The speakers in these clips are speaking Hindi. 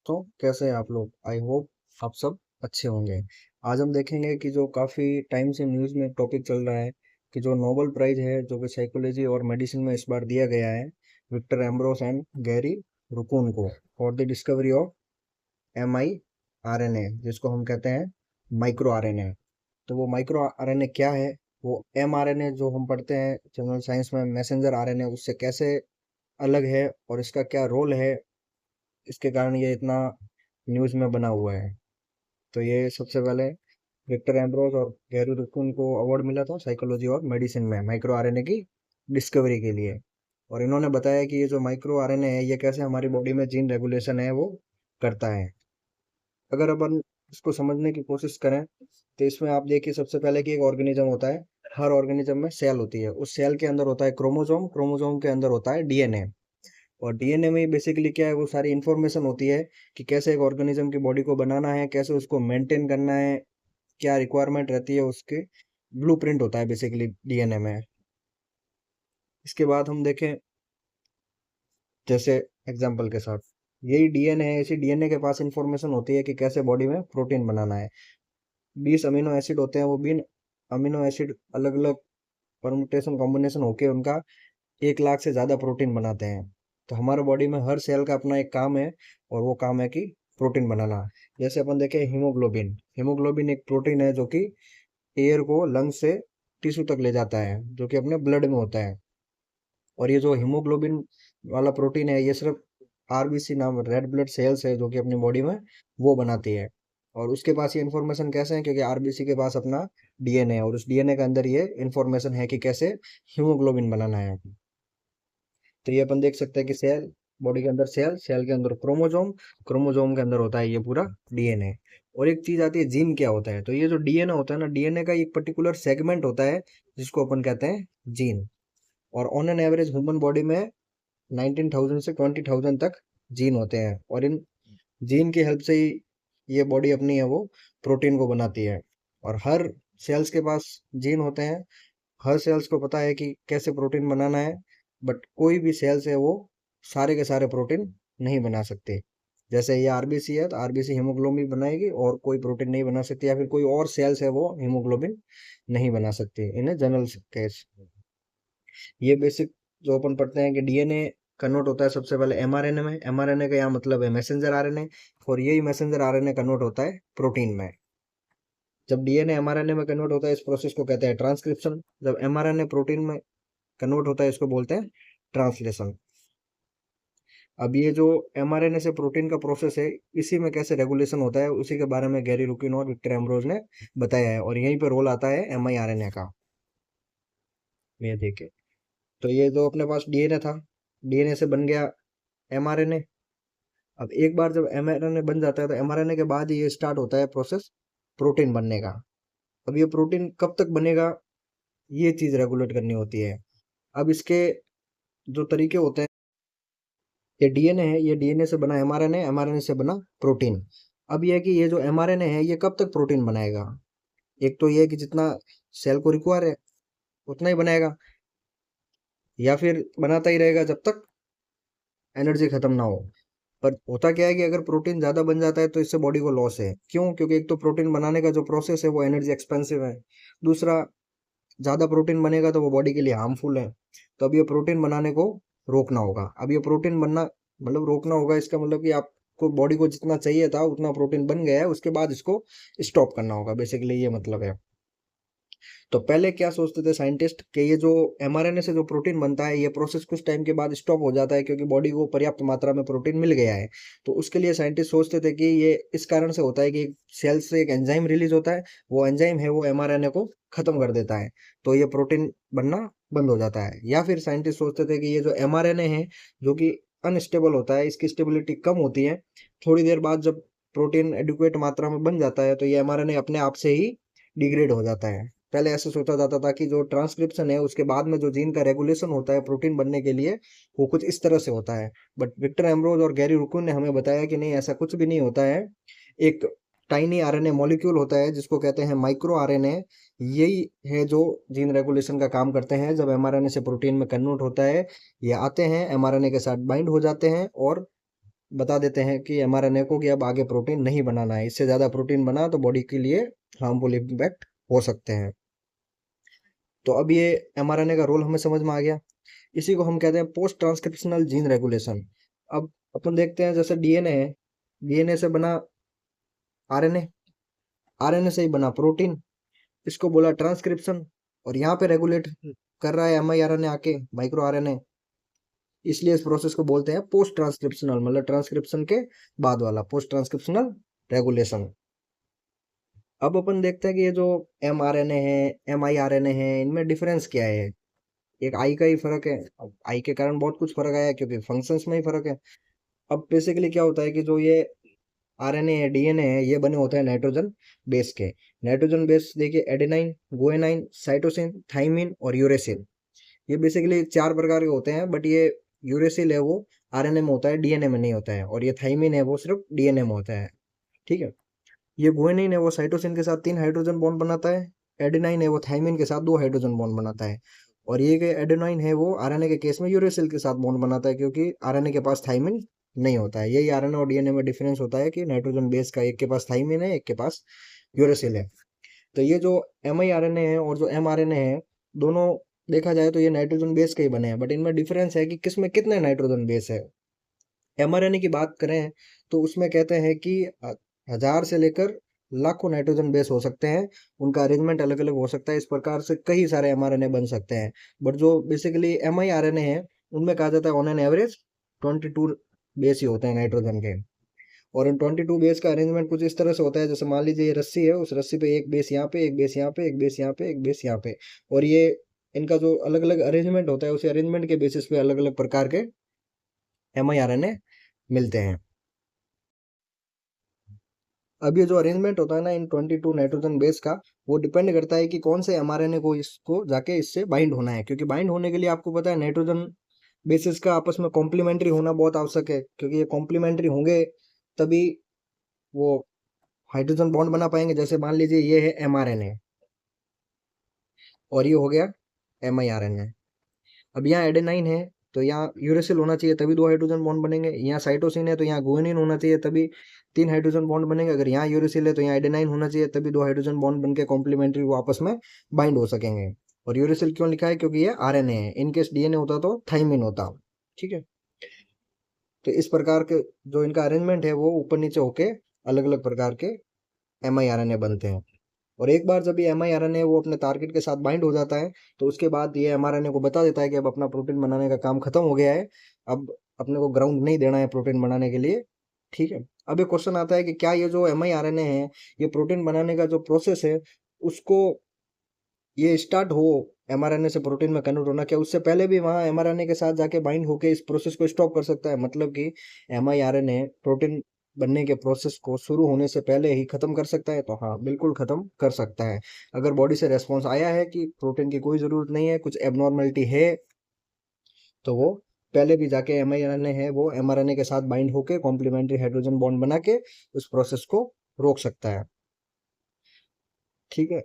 दोस्तों, कैसे हैं आप लोग। आई होप आप सब अच्छे होंगे। आज हम देखेंगे कि जो काफ़ी टाइम से न्यूज़ में टॉपिक चल रहा है कि जो नोबेल प्राइज है जो कि साइकोलॉजी और मेडिसिन में इस बार दिया गया है विक्टर एम्ब्रोस एंड गैरी रुकुन को for the discovery of mRNA, जिसको हम कहते हैं माइक्रो आरएनए। तो वो माइक्रो आरएनए क्या है, वो mRNA जो हम पढ़ते हैं जनरल साइंस में मैसेंजर आरएनए, उससे कैसे अलग है और इसका क्या रोल है, इसके कारण ये इतना न्यूज़ में बना हुआ है। तो ये सबसे पहले विक्टर एम्ब्रोस और गैरी रुकुन को अवार्ड मिला था साइकोलॉजी और मेडिसिन में माइक्रो आरएनए की डिस्कवरी के लिए। और इन्होंने बताया कि ये जो माइक्रो आरएनए है ये कैसे हमारी बॉडी में जीन रेगुलेशन है वो करता है। अगर अपन इसको समझने की कोशिश करें तो इसमें आप देखिए सबसे पहले कि एक ऑर्गेनिज्म होता है। हर ऑर्गेनिज्म में सेल होती है, उस सेल के अंदर होता है क्रोमोसोम, क्रोमोसोम के अंदर होता है डीएनए। और डीएनए में बेसिकली क्या है, वो सारी इंफॉर्मेशन होती है कि कैसे एक ऑर्गेनिज्म की बॉडी को बनाना है, कैसे उसको मेंटेन करना है, क्या रिक्वायरमेंट रहती है, उसके ब्लूप्रिंट होता है बेसिकली डीएनए में। इसके बाद हम देखें जैसे एग्जांपल के साथ, यही डीएनए है, इसी डीएनए के पास इंफॉर्मेशन होती है कि कैसे बॉडी में प्रोटीन बनाना है। 20 अमीनो एसिड होते हैं, वो 20 अमीनो एसिड अलग अलग परमुटेशन कॉम्बिनेशन होके उनका 1 लाख से ज़्यादा प्रोटीन बनाते हैं। तो हमारे बॉडी में हर सेल का अपना एक काम है और वो काम है कि प्रोटीन बनाना। जैसे अपन देखें हीमोग्लोबिन, हीमोग्लोबिन एक प्रोटीन है जो कि एयर को लंग से टिश्यू तक ले जाता है, जो कि अपने ब्लड में होता है। और ये जो हीमोग्लोबिन वाला प्रोटीन है ये सिर्फ आरबीसी नाम रेड ब्लड सेल्स है जो कि अपनी बॉडी में वो बनाती है। और उसके पास ये इन्फॉर्मेशन कैसे है, क्योंकि आरबीसी के पास अपना डीएनए है और उस डीएनए के अंदर ये इन्फॉर्मेशन है कि कैसे हीमोग्लोबिन बनाना है। तो ये अपन देख सकते हैं कि सेल, बॉडी के अंदर सेल, सेल के अंदर क्रोमोसोम, क्रोमोसोम के अंदर होता है ये पूरा डीएनए। और एक चीज आती है जीन क्या होता है। तो ये जो डीएनए होता है ना, डीएनए का एक पर्टिकुलर सेगमेंट होता है जिसको अपन कहते हैं जीन। और on an average human body में 19,000 से 20,000 तक जीन होते हैं और इन जीन की हेल्प से ही ये बॉडी अपनी है वो प्रोटीन को बनाती है। और हर सेल्स के पास जीन होते हैं, हर सेल्स को पता है कि कैसे प्रोटीन बनाना है। बट कोई भी सेल्स है वो सारे के सारे प्रोटीन नहीं बना सकते। जैसे ये आरबीसी है तो आरबीसी हीमोग्लोबिन बनाएगी और कोई प्रोटीन नहीं बना सकती, या फिर कोई और सेल्स है वो हीमोग्लोबिन नहीं बना सकती इन जनरल केस। ये बेसिक जो अपन पढ़ते हैं कि डीएनए कन्वर्ट होता है सबसे पहले एमआरएनए में। एमआरएनए का यहाँ मतलब है मैसेंजर आरएनए, और यही मैसेंजर आरएनए कन्वर्ट होता है प्रोटीन में। जब डीएनए एमआरएनए में कन्वर्ट होता है इस प्रोसेस को कहते हैं ट्रांसक्रिप्शन। जब एमआरएनए प्रोटीन में कन्वर्ट होता है इसको बोलते हैं ट्रांसलेशन। अब ये जो एमआरएनए से प्रोटीन का प्रोसेस है, इसी में कैसे रेगुलेशन होता है उसी के बारे में गैरी रुकिन और विक्टर एम्ब्रोज ने बताया है। और यहीं पे रोल आता है एमआईआरएनए का। ये देखे, तो ये जो अपने पास डीएनए था, डीएनए से बन गया एमआरएनए। अब एक बार जब एमआरएनए बन जाता है तो एमआरएनए के बाद ही ये स्टार्ट होता है प्रोसेस प्रोटीन बनने का। अब ये प्रोटीन कब तक बनेगा, ये चीज रेगुलेट करनी होती है। अब इसके जो तरीके होते हैं, ये डीएनए है, ये डीएनए से बना एमआरएनए, एमआरएनए से बना प्रोटीन। अब ये है कि ये जो एमआरएनए है ये कब तक प्रोटीन बनाएगा। एक तो ये है कि जितना सेल को रिक्वायर है उतना ही बनाएगा, या फिर बनाता ही रहेगा जब तक एनर्जी खत्म ना हो। पर होता क्या है कि अगर प्रोटीन ज्यादा बन जाता है तो इससे बॉडी को लॉस है। क्यों? क्योंकि एक तो प्रोटीन बनाने का जो प्रोसेस है वो एनर्जी एक्सपेंसिव है। दूसरा, ज्यादा प्रोटीन बनेगा तो वो बॉडी के लिए हार्मफुल है। तो अब ये प्रोटीन बनाने को रोकना होगा। अब ये प्रोटीन बनना मतलब रोकना होगा, इसका मतलब कि आपको बॉडी को जितना चाहिए था उतना प्रोटीन बन गया है, उसके बाद इसको स्टॉप करना होगा, बेसिकली ये मतलब है। तो पहले क्या सोचते थे साइंटिस्ट कि ये जो एमआरएनए से जो प्रोटीन बनता है ये प्रोसेस कुछ टाइम के बाद स्टॉप हो जाता है क्योंकि बॉडी को पर्याप्त मात्रा में प्रोटीन मिल गया है। तो उसके लिए साइंटिस्ट सोचते थे कि ये इस कारण से होता है कि सेल से एक एंजाइम रिलीज होता है, वो एंजाइम है वो एमआरएनए को खत्म कर देता है, तो ये प्रोटीन बनना बंद हो जाता है। या फिर साइंटिस्ट सोचते थे कि ये जो एमआरएनए है जो कि अनस्टेबल होता है, इसकी स्टेबिलिटी कम होती है, थोड़ी देर बाद जब प्रोटीन एडिक्वेट मात्रा में बन जाता है तो ये एमआरएनए अपने आप से ही डिग्रेड हो जाता है। पहले ऐसे सोचा जाता था कि जो ट्रांसक्रिप्शन है उसके बाद में जो जीन का रेगुलेशन होता है प्रोटीन बनने के लिए वो कुछ इस तरह से होता है। बट विक्टर एम्ब्रोज और गैरी रुकुन ने हमें बताया कि नहीं, ऐसा कुछ भी नहीं होता है। एक टाइनी आरएनए मॉलिक्यूल होता है जिसको कहते हैं माइक्रो आरएनए, यही है जो जीन रेगुलेशन का काम करते हैं। जब एमआरएनए से प्रोटीन में कन्वर्ट होता है, ये आते हैं एमआरएनए के साथ बाइंड हो जाते हैं और बता देते हैं कि mRNA को कि अब आगे प्रोटीन नहीं बनाना है, इससे ज़्यादा प्रोटीन बना तो बॉडी के लिए हार्मफुल इम्पैक्ट हो सकते हैं। तो अब ये mRNA का रोल हमें समझ में आ गया। इसी को हम कहते हैं पोस्ट ट्रांसक्रिप्शनल जीन रेगुलेशन। अब अपन देखते हैं जैसे डीएनए है, डीएनए से बना आरएनए, आरएनए से ही बना प्रोटीन, इसको बोला ट्रांसक्रिप्शन। और यहाँ पे रेगुलेट कर रहा है एमआईआरएनए आके, माइक्रो आरएनए, इसलिए इस प्रोसेस को बोलते हैं पोस्ट ट्रांसक्रिप्शनल, मतलब ट्रांसक्रिप्शन के बाद वाला पोस्ट ट्रांसक्रिप्शनल रेगुलेशन। अब अपन देखते हैं कि ये जो mRNA है, mIRNA है, इनमें डिफरेंस क्या है। एक आई का ही फर्क है। अब आई के कारण बहुत कुछ फर्क आया है क्योंकि फंक्शंस में ही फर्क है। अब बेसिकली क्या होता है कि जो ये आरएनए है, डीएनए है, ये बने होते हैं नाइट्रोजन बेस के। नाइट्रोजन बेस देखिए, एडेनाइन, गुएनाइन, साइटोसिन, थाइमिन और यूरेसिल। ये बेसिकली 4 प्रकार के होते हैं, बट ये यूरेसिल है वो आरएनए में होता है, डीएनए में नहीं होता है। और ये थाइमिन है वो सिर्फ डीएनए में होता है। ठीक है। ये गुआनिन है वो साइटोसिन के साथ 3 हाइड्रोजन बॉन्ड बनाता है। एडेनाइन है वो थाइमिन के साथ 2 हाइड्रोजन बॉन्ड बनाता है। और ये एडेनाइन है वो आरएनए के केस में यूरेसिल के साथ बॉन्ड बनाता है, क्योंकि आरएनए के पास थाइमिन नहीं होता है। यही आरएनए और डीएनए में डिफरेंस होता है कि नाइट्रोजन बेस का एक के पास थाइमिन है, एक के पास यूरेसिल है। तो ये जो mIRNA है और जो mRNA है, दोनों देखा जाए तो ये नाइट्रोजन बेस के ही बने हैं, बट इनमें डिफरेंस है कि किसमें कितने नाइट्रोजन बेस है। mRNA की बात करें तो उसमें कहते हैं कि 1000 से लेकर लाखों नाइट्रोजन बेस हो सकते हैं, उनका अरेंजमेंट अलग अलग हो सकता है। इस प्रकार से कई सारे mRNA बन सकते हैं। बट जो बेसिकली mIRNA है, उनमें कहा जाता है ऑन एन एवरेज 22 बेस ही होते हैं नाइट्रोजन के। और इन 22 बेस का अरेंजमेंट कुछ इस तरह से होता है, जैसे मान लीजिए ये रस्सी है, उस रस्सी पे एक बेस यहाँ पे, एक बेस यहाँ पे, एक बेस यहाँ पे, एक बेस यहाँ पे। और ये इनका जो अलग अलग अरेंजमेंट होता है, उसी अरेंजमेंट के बेसिस पे अलग अलग प्रकार के mIRNA मिलते हैं। अब ये जो अरेंजमेंट होता है ना इन 22 नाइट्रोजन बेस का, वो डिपेंड करता है कि कौन से mRNA को इसको जाके इससे बाइंड होना है। क्योंकि बाइंड होने के लिए आपको पता है नाइट्रोजन बेसिस का आपस में कॉम्प्लीमेंट्री होना बहुत आवश्यक है, क्योंकि ये कॉम्प्लीमेंट्री होंगे तभी वो हाइड्रोजन बॉन्ड बना पाएंगे। जैसे मान लीजिए ये है mRNA और ये हो गया mIRNA। अब यहाँ एडेनाइन है तो यहाँ यूरेसिल होना चाहिए, तभी 2 हाइड्रोजन बॉन्ड बनेंगे। यहाँ साइटोसिन है तो यहाँ गुआनिन होना चाहिए, तभी 3 हाइड्रोजन बॉन्ड बनेंगे। अगर यहाँ यूरेसिल है तो यहाँ एडेनाइन होना चाहिए, तभी 2 हाइड्रोजन बॉन्ड बनके कॉम्प्लीमेंट्री वो आपस में बाइंड हो सकेंगे। और यूरेसिल क्यों लिखा है, क्योंकि ये आरएनए है। इनकेस डीएनए होता तो थाइमिन होता। ठीक है। तो इस प्रकार के जो इनका अरेंजमेंट है वो ऊपर नीचे होके अलग अलग प्रकार के mIRNA बनते हैं। और एक बार जब ये mIRNA वो अपने टारगेट के साथ बाइंड हो जाता है, तो उसके बाद ये mRNA को बता देता है कि अब अपना प्रोटीन बनाने का काम खत्म हो गया है, अब अपने को ग्राउंड नहीं देना है प्रोटीन बनाने के लिए। ठीक है। अब एक क्वेश्चन आता है कि क्या ये जो mIRNA है, ये प्रोटीन बनाने का जो प्रोसेस है, उसको ये स्टार्ट हो mRNA से प्रोटीन में कन्वर्ट होना, क्या उससे पहले भी वहाँ mRNA के साथ जाके बाइंड होके इस प्रोसेस को स्टॉप कर सकता है। मतलब कि mIRNA प्रोटीन बनने के प्रोसेस को शुरू होने से पहले ही खत्म कर सकता है। तो हाँ, बिल्कुल खत्म कर सकता है। अगर बॉडी से रेस्पॉन्स आया है कि प्रोटीन की कोई ज़रूरत नहीं है, कुछ एबनॉर्मलिटी है, तो वो पहले भी जाके mRNA है वो mRNA के साथ बाइंड होके कॉम्प्लीमेंट्री हाइड्रोजन बॉन्ड बना के उस प्रोसेस को रोक सकता है। ठीक है।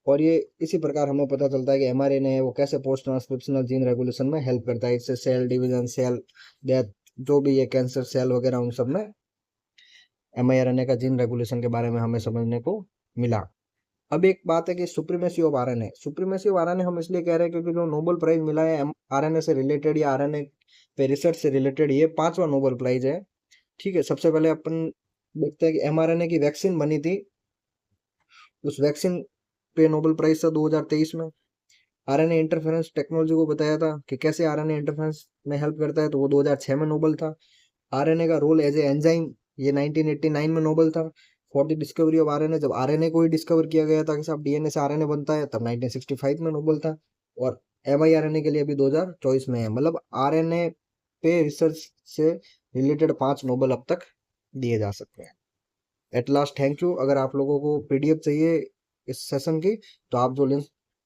और ये इसी प्रकार हमें पता चलता है कि mRNA है वो कैसे पोस्ट ट्रांसक्रिप्शनल जीन रेगुलेशन में हेल्प करता है। इससे सेल डिवीजन, सेल डेथ, जो भी ये कैंसर सेल वगैरह, उन सब में mRNA का जीन रेगुलेशन के बारे में हमें समझने को मिला। अब एक बात है कि supremacy of RNA, supremacy of RNA हम इसलिए कह रहे हैं क्योंकि जो नोबेल प्राइज मिला है आरएनए से रिलेटेड या आरएनए पे रिसर्च से रिलेटेड, ये 5वां नोबेल प्राइज है। ठीक है। सबसे पहले अपन देखते हैं कि mRNA की वैक्सीन बनी थी, उस वैक्सीन पे नोबेल प्राइज था 2023 में। आरएनए इंटरफेरेंस टेक्नोलॉजी को बताया था कि कैसे आरएनए इंटरफेरेंस में हेल्प करता है, तो वो 2006 में नोबेल था। आरएनए का रोल एज ए एंजाइम, ये 1989 में नोबेल था। For the discovery of RNA, जब आरएनए को ही डिस्कवर किया गया था कि साहब डीएनए से आरएनए बनता है, तब 1965 में नोबेल था। और mIRNA के लिए अभी 2024 में है। मतलब आरएनए पे रिसर्च से रिलेटेड 5 नोबेल अब तक दिए जा सकते हैं। At last thank you. अगर आप लोगों को पीडीएफ चाहिए इस सेशन की, तो आप जो लिंक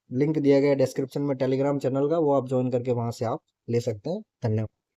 लिंक दिया गया है डिस्क्रिप्शन में टेलीग्राम चैनल का, वो आप ज्वाइन करके वहां से आप ले सकते हैं। धन्यवाद।